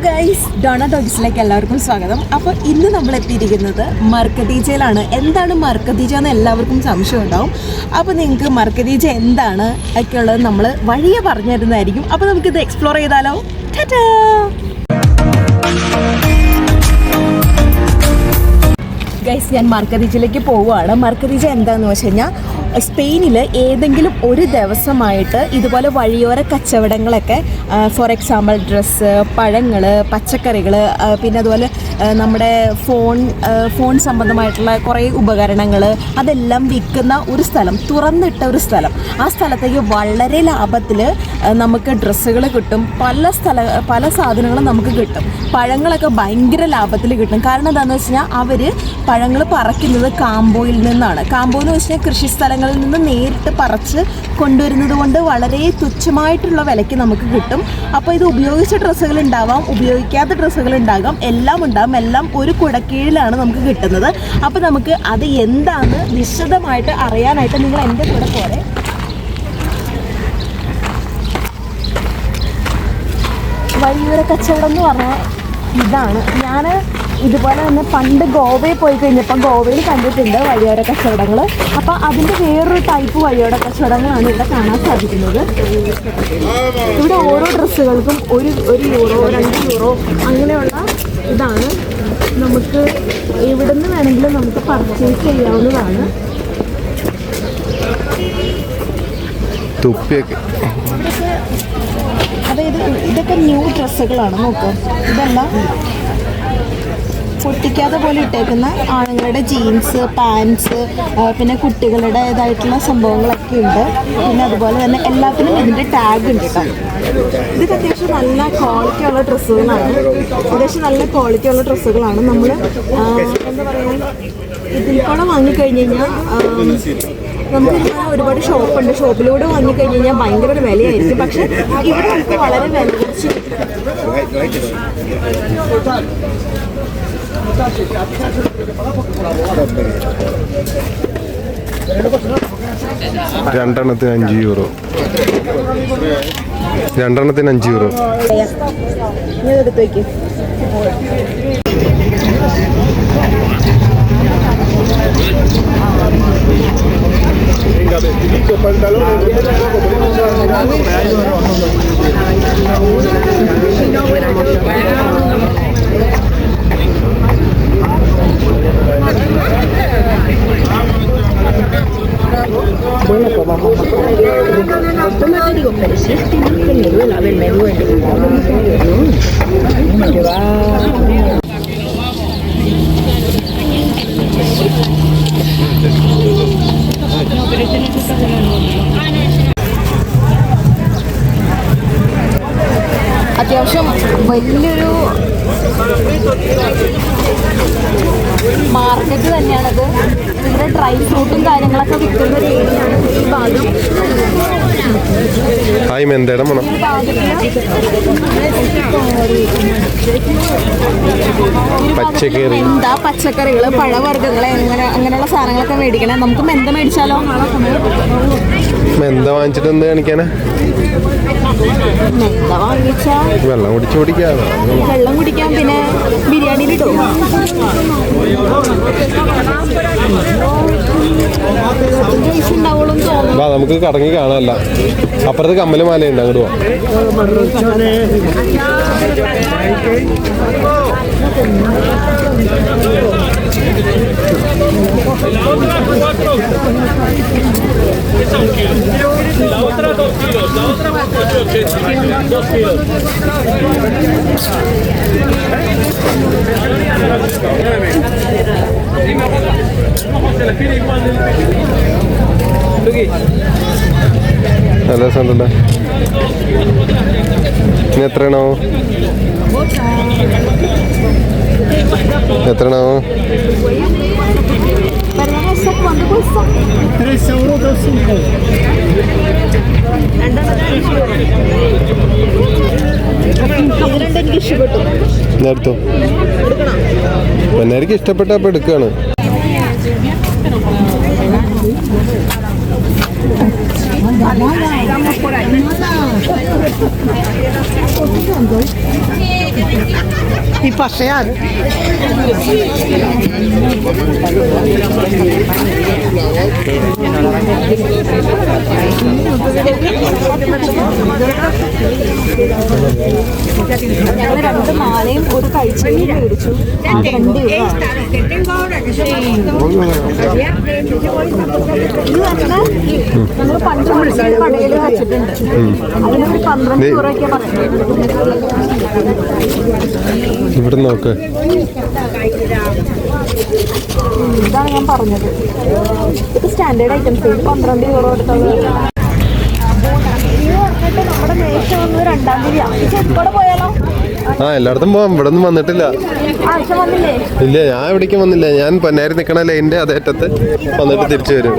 Guys, Donna ടോക്സിലേക്ക് എല്ലാവർക്കും സ്വാഗതം. അപ്പോൾ ഇന്ന് നമ്മൾ എത്തിയിരിക്കുന്നത് മർക്കദീജയിലാണ്. എന്താണ് മർക്കദീജ എന്ന് എല്ലാവർക്കും സംശയം ഉണ്ടാവും. അപ്പോൾ നിങ്ങൾക്ക് മർക്കദീജ എന്താണ് ഒക്കെ ഉള്ളത് നമ്മൾ വഴിയെ പറഞ്ഞു തരുന്നതായിരിക്കും. അപ്പോൾ നമുക്കിത് എക്സ്പ്ലോർ ചെയ്താലോ. ടാറ്റാ. ഗൈസ്, ഞാൻ മർക്കദീജയിലേക്ക് പോവുകയാണ്. മർക്കദീജ എന്താണെന്ന് വെച്ച് കഴിഞ്ഞാൽ സ്പെയിനിൽ ഏതെങ്കിലും ഒരു ദിവസമായിട്ട് ഇതുപോലെ വഴിയോര കച്ചവടങ്ങളൊക്കെ, ഫോർ എക്സാമ്പിൾ ഡ്രസ്സ്, പഴങ്ങൾ, പച്ചക്കറികൾ, പിന്നെ അതുപോലെ നമ്മുടെ ഫോൺ സംബന്ധമായിട്ടുള്ള കുറേ ഉപകരണങ്ങൾ അതെല്ലാം വിൽക്കുന്ന ഒരു സ്ഥലം, തുറന്നിട്ട ഒരു സ്ഥലം. ആ സ്ഥലത്തേക്ക് വളരെ ലാഭത്തിൽ നമുക്ക് ഡ്രസ്സുകൾ കിട്ടും, പല സാധനങ്ങളും നമുക്ക് കിട്ടും. പഴങ്ങളൊക്കെ ഭയങ്കര ലാഭത്തിൽ കിട്ടും. കാരണം എന്താണെന്ന് വെച്ച് കഴിഞ്ഞാൽ അവർ പഴങ്ങൾ പറിക്കുന്നത് കാമ്പോയിൽ നിന്നാണ്. കാമ്പോ എന്ന് വെച്ച് കഴിഞ്ഞാൽ കൃഷി സ്ഥലങ്ങളിൽ നിന്ന് നേരിട്ട് പറിച്ച് കൊണ്ടുവരുന്നത് കൊണ്ട് വളരെ തുച്ഛമായിട്ടുള്ള വിലയ്ക്ക് നമുക്ക് കിട്ടും. അപ്പോൾ ഇത് ഉപയോഗിച്ച ഡ്രസ്സുകൾ ഉണ്ടാവാം, ഉപയോഗിക്കാത്ത ഡ്രസ്സുകൾ ഉണ്ടാകാം, എല്ലാം ഉണ്ടാകും. എല്ലാം ഒരു കുടക്കീഴിലാണ് നമുക്ക് കിട്ടുന്നത്. അപ്പോൾ നമുക്ക് അത് എന്താണെന്ന് വിശദമായിട്ട് അറിയാനായിട്ട് നിങ്ങൾ എൻ്റെ കൂടെ പോരെ. വഴിയോര കച്ചവടം എന്ന് പറഞ്ഞാൽ ഇതാണ്. ഞാൻ ഇതുപോലെ തന്നെ പണ്ട് ഗോവയിൽ പോയി കഴിഞ്ഞപ്പോൾ ഗോവയിൽ കണ്ടിട്ടുണ്ട് വഴിയോര കച്ചവടങ്ങൾ. അപ്പോൾ അതിൻ്റെ വേറൊരു ടൈപ്പ് വഴിയോര കച്ചവടങ്ങളാണ് ഇവിടെ കാണാൻ സാധിക്കുന്നത്. ഇവിടെ ഓരോ ഡ്രസ്സുകൾക്കും ഒരു യൂറോ, 2 യൂറോ അങ്ങനെയുള്ള ഇതാണ്. നമുക്ക് എവിടെ നിന്ന് വേണമെങ്കിലും നമുക്ക് പർച്ചേസ് ചെയ്യാവുന്നതാണ്. അതായത് ഇതൊക്കെ ന്യൂ ഡ്രസ്സുകളാണ്. നോക്കൂ, ഇതെല്ലാം പൊട്ടിക്കാതെ പോലെ ഇട്ടേക്കുന്ന ആണുങ്ങളുടെ ജീൻസ്, പാൻസ്, പിന്നെ കുട്ടികളുടേതായിട്ടുള്ള സംഭവങ്ങളൊക്കെ ഉണ്ട്. പിന്നെ അതുപോലെ തന്നെ എല്ലാത്തിനും ഇതിൻ്റെ ടാഗ് ഉണ്ട് കേട്ടോ. ഇതൊക്കെ അത്യാവശ്യം നല്ല ക്വാളിറ്റി ഉള്ള ഡ്രസ്സുകളാണ്. നമ്മൾ എന്താ പറയുക, ഇതിൽ കൂടെ വാങ്ങിക്കഴിഞ്ഞ് കഴിഞ്ഞാൽ നമുക്ക് ഒരുപാട് ഷോപ്പുണ്ട്. ഷോപ്പിലൂടെ വാങ്ങിക്കഴിഞ്ഞ് കഴിഞ്ഞാൽ ഭയങ്കര ഒരു വിലയായിരിക്കും. പക്ഷെ ഇവിടെ നമുക്ക് വളരെ വില കുറച്ച് 2 5 യൂറോ. 2 5 യൂറോ. എടുത്ത് വയ്ക്കും. Digo, pero si este no es que me duele, a ver, me duele. Que va. No, pero este no es el caso de la അത്യാവശ്യം വലിയൊരു മാർക്കറ്റ് തന്നെയാണത്. ഇവിടെ ഡ്രൈ ഫ്രൂട്ടും കാര്യങ്ങളൊക്കെ വിൽക്കുന്ന ഒരു ഏരിയയാണ് ഈ ഭാഗം. പച്ചക്കറികൾ, പഴവർഗ്ഗങ്ങൾ, അങ്ങനെയുള്ള സാധനങ്ങളൊക്കെ മേടിക്കണേ. നമുക്ക് മെന്ത മേടിച്ചാലോ? മെന്ത വാങ്ങിച്ചിട്ട് എന്ത് കാണിക്കാനാ? മെന്ത വാങ്ങിച്ചാൽ വെള്ളം കുടിക്കാം. പിന്നെ ബിരിയാണിയിലിട്ടോ. നമുക്ക് കറങ്ങി കാണാനല്ല. അപ്പുറത്ത് കമ്മല് മാലയുണ്ട്, അങ്ങോട്ട് പോവാം. La otra 2 kilos, la otra 2 kilos. നല്ല രസമുണ്ടല്ലേ? ഇനി എത്രയാണോ? 3 euros 5. എടുത്തോ. എനിക്ക് ഇഷ്ടപ്പെട്ടപ്പോൾ എടുക്കുകയാണ്. Y pasear. ഞങ്ങൾ 2 മാലയും ഒരു കഴിച്ചെങ്കിലും മേടിച്ചു. 2 രൂപ. ഇത് പറഞ്ഞാൽ നമ്മൾ പണ്ട് കടയിൽ വെച്ചിട്ടുണ്ട്. അതിനൊരു 12 രൂപയൊക്കെ പറയുന്നത്. ഇവിടെ നോക്ക്. ഇതാണ് ഞാൻ പറഞ്ഞത്. ഇത് സ്റ്റാൻഡേർഡ് ഐറ്റംസ് 12 യൂറോ എടുത്തുള്ളത്. നമ്മുടെ മേശ വന്നത് 2-ാം തീയതിയാണ്. എവിടെ പോയാലോ? എല്ലായിടത്തും പോവാം. ഇവിടെ ഒന്നും വന്നിട്ടില്ല. ആഴ്ച വന്നില്ലേ? ഇല്ല, ഞാൻ എവിടേക്കും വന്നില്ല. ഞാൻ പൊന്നാരി നിൽക്കണ ലൈനിന്റെ അതേ അറ്റത്ത് വന്നിട്ട് തിരിച്ചു വരും.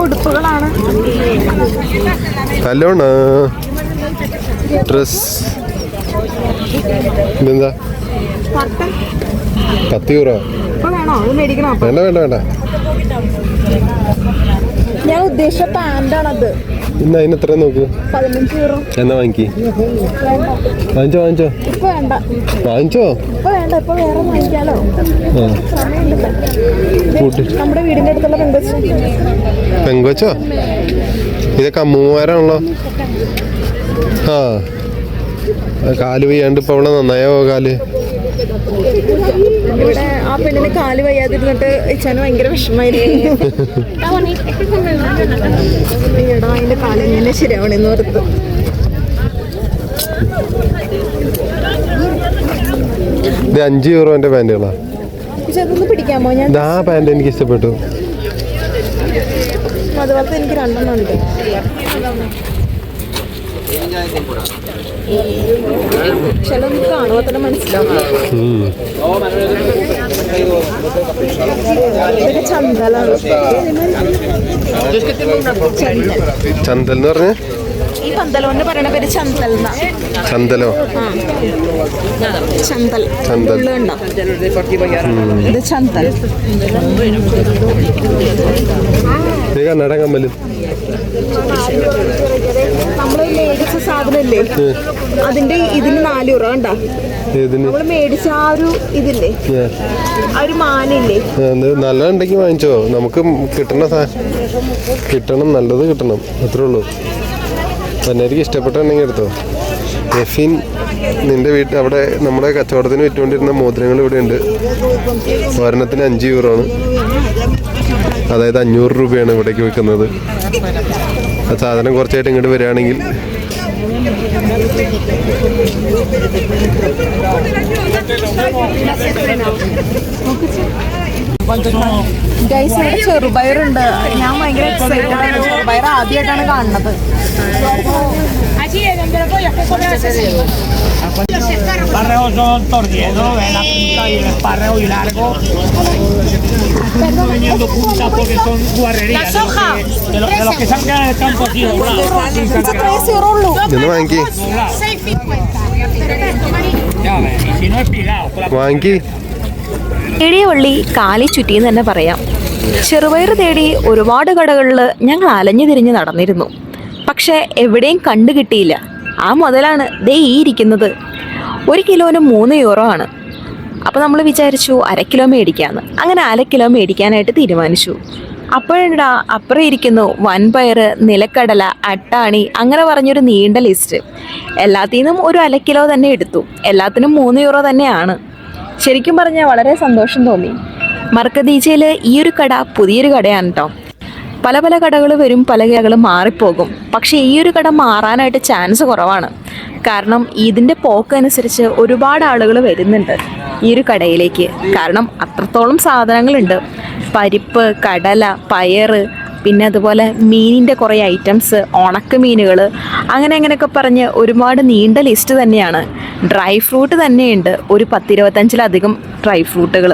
ഉടുപ്പുകളാണ്. കല്ലോണ് ഡ്രസ്. ഇതെന്താ? 10 യൂറോ. വേണ്ട വേണ്ട വേണ്ട. ഞാൻ ഉദ്ദേശിച്ച പാന്റാണത്. ഇന്ന് അതിന് എത്ര നോക്ക്. 15 യൂറോ. എന്നാ വാങ്ങിക്കേ. വാങ്ങിച്ചോ വാങ്ങിച്ചോ. ഇപ്പൊ വേണ്ട. വാങ്ങിച്ചോ. ഇപ്പൊ വേണ്ട. ഇപ്പൊ വേറെ വാങ്ങിക്കാലോ. നമ്മുടെ വീടിന്റെ അടുത്തുള്ള പെങ്കൊച്ചോ. ഇതൊക്കെ അമ്മൂമാരാണല്ലോ. ആ, കാല് വയ്യാണ്ട് ഇപ്പൊ അവിടെ നന്നായോ കാല്. ഇവിടെ ആ പെണ്ണിന് കാല് വയ്യാതിരുന്നിട്ട് ഇച്ചാന് ഭയങ്കര വിഷമായിരുന്നു. എടാ അതിന്റെ കാല് ഇങ്ങനെ ശരിയാവണെന്ന് ഓർത്ത്. ഇത് 5 യൂറോന്റെ പാൻറ്റുകളാ. അതൊന്ന് പിടിക്കാമോ? ഞാൻ ആ പാൻറ് എനിക്ക് ഇഷ്ടപ്പെട്ടു. അതുപോലത്തെ എനിക്ക് 2 ഉണ്ട്. ചിലൊന്നും കാണുമ്പോൾ തന്നെ മനസ്സിലാവും. ഇതൊക്കെ ചന്തലാണ്. ചന്തൽ എന്ന് പറഞ്ഞ ഈ പന്തലോന്ന് പറയണ പേര് ചന്തൽ. ചന്തലോ? ചന്തൽ. ചന്തൽ. ഇത് ചന്തൽ. കണ്ണട കമ്മലും നമ്മള് മേടിച്ച സാധനല്ലേ, അതിന്റെ ഇതിന് 4 യൂറോ കണ്ടാ. നമ്മള് മേടിച്ച ആ ഒരു ഇതില്ലേ, ആ ഒരു മാലയില്ലേ, നല്ല ഉണ്ടെങ്കിൽ വാങ്ങിച്ചോ. നമുക്ക് കിട്ടണം, നല്ലത് കിട്ടണം, അത്രേ ഉള്ളൂ. എനിക്ക് ഇഷ്ടപ്പെട്ടുണ്ടെങ്കിൽ എടുത്തോ. എഫിൻ, നിന്റെ വീട്ടിൽ അവിടെ നമ്മുടെ കച്ചവടത്തിന് വിറ്റുകൊണ്ടിരുന്ന മോതിരങ്ങൾ ഇവിടെ ഉണ്ട്. ഒരെണ്ണത്തിന് 5 യൂറോ ആണ്. അതായത് 500 രൂപയാണ് ഇവിടേക്ക് വെക്കുന്നത്. ആ സാധനം കുറച്ചായിട്ട് ഇങ്ങോട്ട് വരികയാണെങ്കിൽ ചെറുപയറുണ്ട്. ഞാൻ ഭയങ്കര എക്സൈറ്റഡ് ആണ്. ചെറുപയർ ആദ്യമായിട്ടാണ് കാണുന്നത്. Espárragos son tordiendo, ven la punta y el espárrago y largo. Están viniendo punta porque son guarrerías. De los que se han quedado en el campo así doblados. ഇന്ന് വാങ്ങി Ya ves, y si no es pillado. വാങ്ങി. തേടിയ വള്ളി കാലി ചുറ്റിയെന്ന് തന്നെ പറയാം. ചെറുപയർ തേടി ഒരുപാട് കടകളിൽ ഞങ്ങൾ അലഞ്ഞു തിരിഞ്ഞ് നടന്നിരുന്നു. പക്ഷേ എവിടെയും കണ്ടു കിട്ടിയില്ല. ആ മുതലാണ് ദേ ഈ ഇരിക്കുന്നത്. 1 കിലോന് 3 യൂറോ ആണ്. അപ്പോൾ നമ്മൾ വിചാരിച്ചു 1/2 കിലോ മേടിക്കാമെന്ന്. അങ്ങനെ 1/2 കിലോ മേടിക്കാനായിട്ട് തീരുമാനിച്ചു. അപ്പോഴെടാ അപ്പുറം ഇരിക്കുന്നു വൻപയർ, നിലക്കടല, അട്ടാണി, അങ്ങനെ പറഞ്ഞൊരു നീണ്ട ലിസ്റ്റ്. എല്ലാത്തിനും ഒരു 1/2 കിലോ തന്നെ എടുത്തു. എല്ലാത്തിനും 3 യൂറോ തന്നെയാണ്. ശരിക്കും പറഞ്ഞാൽ വളരെ സന്തോഷം തോന്നി. മർക്കദീജയിൽ ഈ ഒരു കട പുതിയൊരു കടയാണ് കേട്ടോ. പല പല കടകൾ വരും, പല കടകൾ മാറിപ്പോകും. പക്ഷേ ഈ ഒരു കട മാറാനായിട്ട് ചാൻസ് കുറവാണ്. കാരണം ഇതിൻ്റെ പോക്കനുസരിച്ച് ഒരുപാട് ആളുകൾ വരുന്നുണ്ട് ഈ ഒരു കടയിലേക്ക്. കാരണം അത്രത്തോളം സാധനങ്ങളുണ്ട്. പരിപ്പ്, കടല, പയർ, പിന്നെ അതുപോലെ മീനിൻ്റെ കുറേ ഐറ്റംസ്, ഉണക്ക മീനുകൾ, അങ്ങനെയൊക്കെ പറഞ്ഞ് ഒരുപാട് നീണ്ട ലിസ്റ്റ് തന്നെയാണ്. ഡ്രൈ ഫ്രൂട്ട് തന്നെയുണ്ട്, ഒരു 10-25ലധികം ഡ്രൈ ഫ്രൂട്ടുകൾ.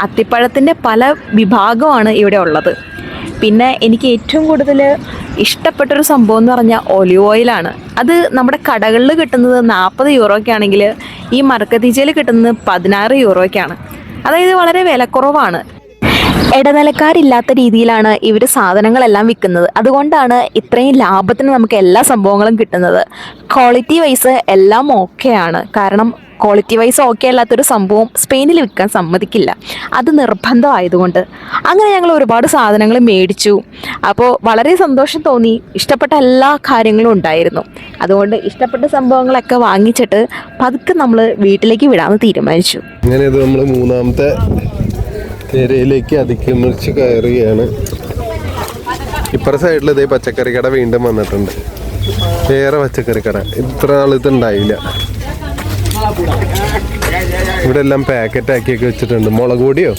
അത്തിപ്പഴത്തിൻ്റെ പല വിഭാഗമാണ് ഇവിടെ ഉള്ളത്. പിന്നെ എനിക്ക് ഏറ്റവും കൂടുതൽ ഇഷ്ടപ്പെട്ടൊരു സംഭവം എന്ന് പറഞ്ഞാൽ ഒലിവ് ഓയിലാണ്. അത് നമ്മുടെ കടകളിൽ കിട്ടുന്നത് 40 യൂറോയ്ക്കാണെങ്കിൽ ഈ മർക്കദീജയിൽ കിട്ടുന്നത് 16 യൂറോയ്ക്കാണ്. അതായത് വളരെ വിലക്കുറവാണ്. ഇടനിലക്കാരില്ലാത്ത രീതിയിലാണ് ഇവർ സാധനങ്ങളെല്ലാം വിൽക്കുന്നത്. അതുകൊണ്ടാണ് ഇത്രയും ലാഭത്തിന് നമുക്ക് എല്ലാ സംഭവങ്ങളും കിട്ടുന്നത്. ക്വാളിറ്റി വൈസ് എല്ലാം ഓക്കെയാണ്. കാരണം ക്വാളിറ്റി വൈസ് ഓക്കെ അല്ലാത്തൊരു സംഭവം സ്പെയിനിൽ വിൽക്കാൻ സമ്മതിക്കില്ല, അത് നിർബന്ധമായതുകൊണ്ട്. അങ്ങനെ ഞങ്ങൾ ഒരുപാട് സാധനങ്ങൾ മേടിച്ചു. അപ്പോൾ വളരെ സന്തോഷം തോന്നി. ഇഷ്ടപ്പെട്ട എല്ലാ കാര്യങ്ങളും ഉണ്ടായിരുന്നു. അതുകൊണ്ട് ഇഷ്ടപ്പെട്ട സംഭവങ്ങളൊക്കെ വാങ്ങിച്ചിട്ട് പതുക്കെ നമ്മൾ വീട്ടിലേക്ക് വിടാമെന്ന് തീരുമാനിച്ചു. അങ്ങനെ ഇത് നമ്മൾ മൂന്നാമത്തെ ഏരിയയിലേക്ക് അതിക്രമിച്ച് കയറുകയാണ്. ഇപ്പുറ സൈഡിൽ ഇതേ പച്ചക്കറി കട വീണ്ടും വന്നിട്ടുണ്ട്. വേറെ പച്ചക്കറി കട ഇത്ര നാളിത് ഉണ്ടായില്ല. ഇവിടെ എല്ലാം പാക്കറ്റ് ആക്കിയൊക്കെ വെച്ചിട്ടുണ്ട്. മുളക് പൊടിയോ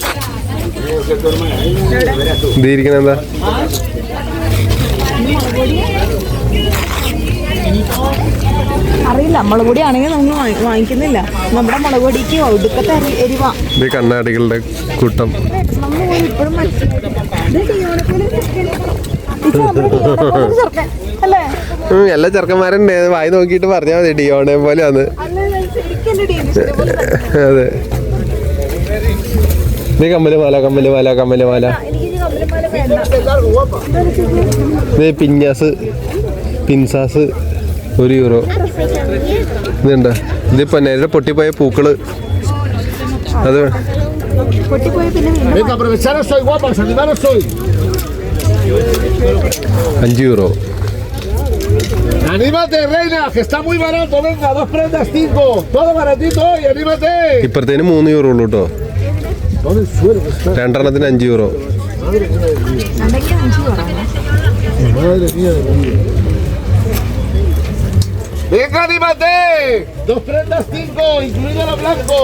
ഇതിരിക്കണ എന്താ? അറിയില്ല, മുളക് പൊടി ആണെങ്കിൽ നമ്മൾ വാങ്ങിക്കുന്നില്ല. നമ്മുടെ മുളക് പൊടിക്ക് ഒടുക്കത്തെ എരിവാ. ഇത് കണ്ണാടികളുടെ കൂട്ടം. എല്ലാ ചെറുക്കന്മാരുണ്ട്. വായി നോക്കിയിട്ട് പറഞ്ഞാൽ മതി ഡിയോണെ പോലെയാണ്. അതെ, ഇത് കമ്മല് മാല, കമ്മല് മാല, കമ്മല് മാല. ഇത് പിഞ്ഞാസ്, പിൻസാസ് €1. ഇതുണ്ട, ഇത് പൊന്നേരുടെ പൊട്ടിപ്പോയ പൂക്കള്. അത് €5. ¡Anímate, reina! ¡Que está muy barato! ¡Venga, 2 prendas 5! ¡Todo baratito hoy! ¡Anímate! ഇപ്പഴത്തേന് €3 ഉള്ളൂ കേട്ടോ. രണ്ടെണ്ണത്തിന് €5. ¡Madre mía! ¡Venga, anímate! 2 prendas 5, incluido lo blanco.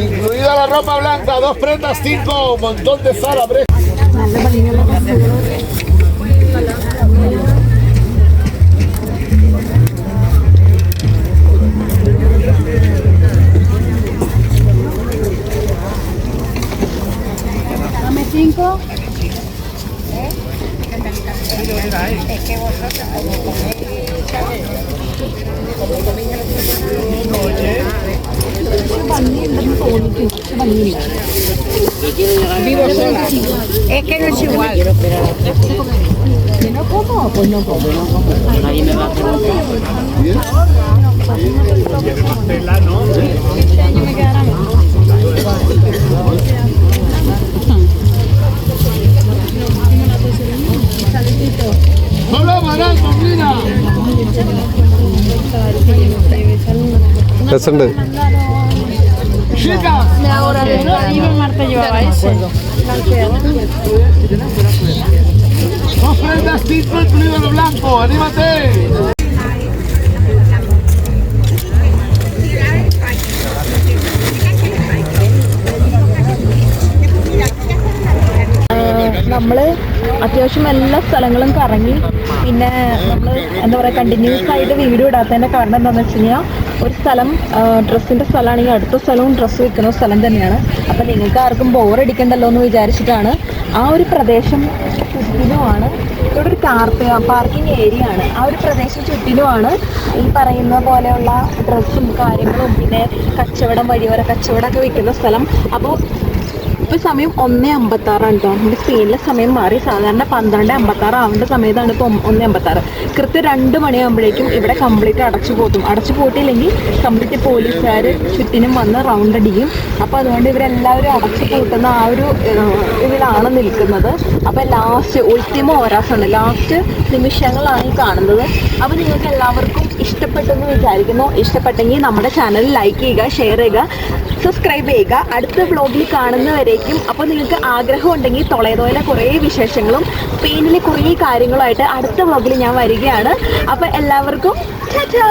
Incluida la ropa blanca, 2 prendas 5, un montón de Zara, Dame 5. Vivo sola. Es que no es igual. ¿No como? Pues no como. Nadie me va a hacer. Este año me quedará más. ¡Solo barato, mira! രസമുണ്ട്. ¡Chicas! Ahora iba Marta llevaba ese. 2 prendas 5, incluido lo blanco. ¡Anímate! നമ്മൾ അത്യാവശ്യം എല്ലാ സ്ഥലങ്ങളും കറങ്ങി. പിന്നെ നമ്മൾ എന്താ പറയുക, കണ്ടിന്യൂസ് ആയിട്ട് വീഡിയോ ഇടാത്തതിൻ്റെ കാരണം എന്താണെന്ന് വെച്ച് കഴിഞ്ഞാൽ, ഒരു സ്ഥലം ഡ്രസ്സിൻ്റെ സ്ഥലമാണെങ്കിൽ അടുത്ത സ്ഥലവും ഡ്രസ്സ് വിൽക്കുന്ന സ്ഥലം തന്നെയാണ്. അപ്പോൾ നിങ്ങൾക്ക് ആർക്കും ബോറടിക്കണ്ടല്ലോ എന്ന് വിചാരിച്ചിട്ടാണ്. ആ ഒരു പ്രദേശം ചുറ്റിനുമാണ്, ഇവിടെ ഒരു പാർക്കിംഗ് ഏരിയ ആണ്. ആ ഒരു പ്രദേശം ചുറ്റിനുമാണ് ഈ പറയുന്ന പോലെയുള്ള ഡ്രസ്സും കാര്യങ്ങളും പിന്നെ കച്ചവടം, വഴിയോര കച്ചവടമൊക്കെ വിൽക്കുന്ന സ്ഥലം. അപ്പോൾ ഇപ്പോൾ സമയം 1:56 കേട്ടോ. നമ്മുടെ സ്പെയിനിലെ സമയം മാറി. സാധാരണ 12:56 ആവേണ്ട സമയത്താണ് ഇപ്പോൾ 1:56. കൃത്യം 2 മണിയാകുമ്പോഴേക്കും ഇവിടെ കംപ്ലീറ്റ് അടച്ചു പൂട്ടിയില്ലെങ്കിൽ കംപ്ലീറ്റ് പോലീസുകാർ ചുറ്റിനും വന്ന് റൗണ്ട് അടിക്കും. അപ്പോൾ അതുകൊണ്ട് ഇവരെല്ലാവരും അടച്ചു പൂട്ടുന്ന ആ ഒരു ഇതിലാണ് നിൽക്കുന്നത്. അപ്പോൾ ലാസ്റ്റ് ഉൾട്ടിമ ഓരാസാണ്, ലാസ്റ്റ് നിമിഷങ്ങളാണ് ഈ കാണുന്നത്. അപ്പോൾ നിങ്ങൾക്ക് എല്ലാവർക്കും ഇഷ്ടപ്പെട്ടെന്ന് വിചാരിക്കുന്നു. ഇഷ്ടപ്പെട്ടെങ്കിൽ നമ്മുടെ ചാനൽ ലൈക്ക് ചെയ്യുക, ഷെയർ ചെയ്യുക, സബ്സ്ക്രൈബ് ചെയ്യുക. അടുത്ത വ്ളോഗിൽ കാണുന്നവരേക്കും. അപ്പോൾ നിങ്ങൾക്ക് ആഗ്രഹം ഉണ്ടെങ്കിൽ തൊളേതോയിലെ കുറേ വിശേഷങ്ങളും സ്പെയിനിലെ കുറേ കാര്യങ്ങളുമായിട്ട് അടുത്ത വ്ളോഗിൽ ഞാൻ വരികയാണ്. അപ്പോൾ എല്ലാവർക്കും ടാറ്റാ.